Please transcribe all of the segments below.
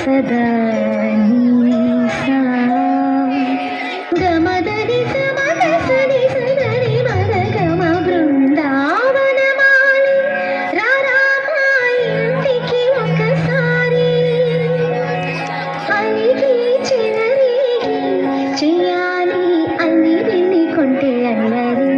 సదా నీసా గమదని సమగసని సదని మగమ బృందావనమాలి రారామా ఇంటికి ఒకసారి అలిగి చిలరేగి చెయ్యాలి అల్లి విని కొంటే అల్లరి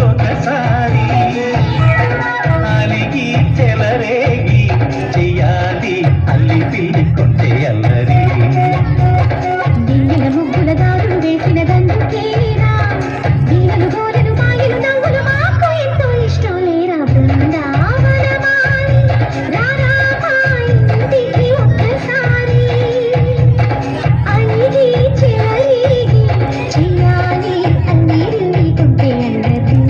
ఒకసారి అలిగి చెలరేగి చెయ్యాలి అల్లి పిల్లి కొంటే అల్లరి దిన్నెల ముగ్గుల దారులు వేసిన దండుకేరా దీనలు గోరెలు మాయలు నవ్వులు మాకు ఎంతో ఇష్టం లేరా బృందావనమాలి రారామా ఇంటికి ఒక్కసారి అలిగి చెలరేగి చెయ్యాలి అల్లి విని కొంటే అల్లరి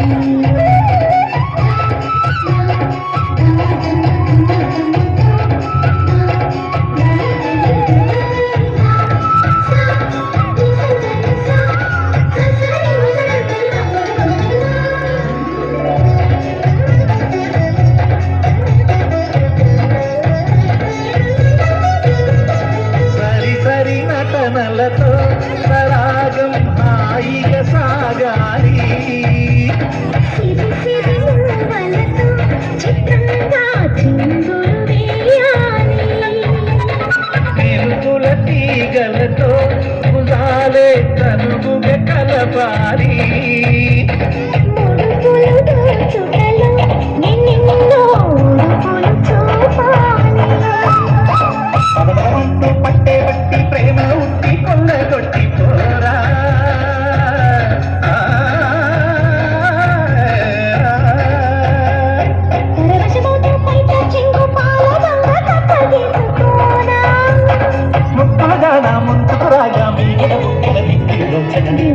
నటనలతో సరాగం హాయిగా సాగాలి మెరుపుల తీగలతో గులాలే తనువుగా కలపాలి పట్టే బట్టి ప్రేమ ఉట్టి కొల్లగొట్టి పోరా ముప్పగాన ముందుకు రాగా మీగడ ముక్కల దిక్కులో చదివి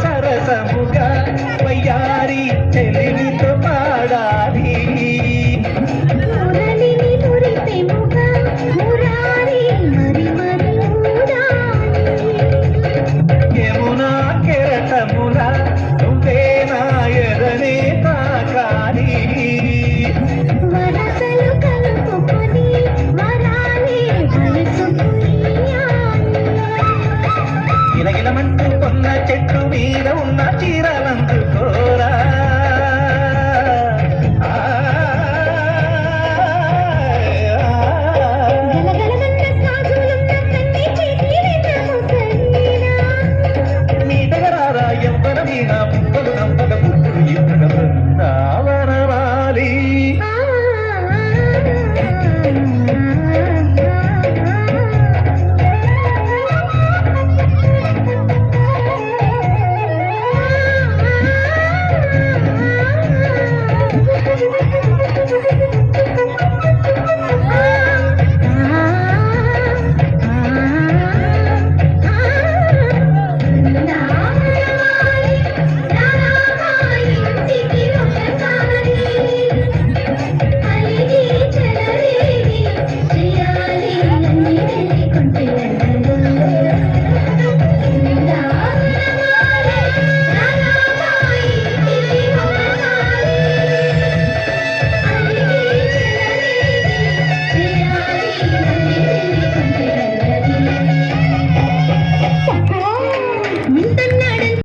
సరసముగా వయ్యారి చెలిమితో పాడాలి యమునా కెరటముల నువ్వే నా ఎదనే తాకాలి గిలగిలమంటూ కొన్న చెట్టు మీద ఉన్న చీర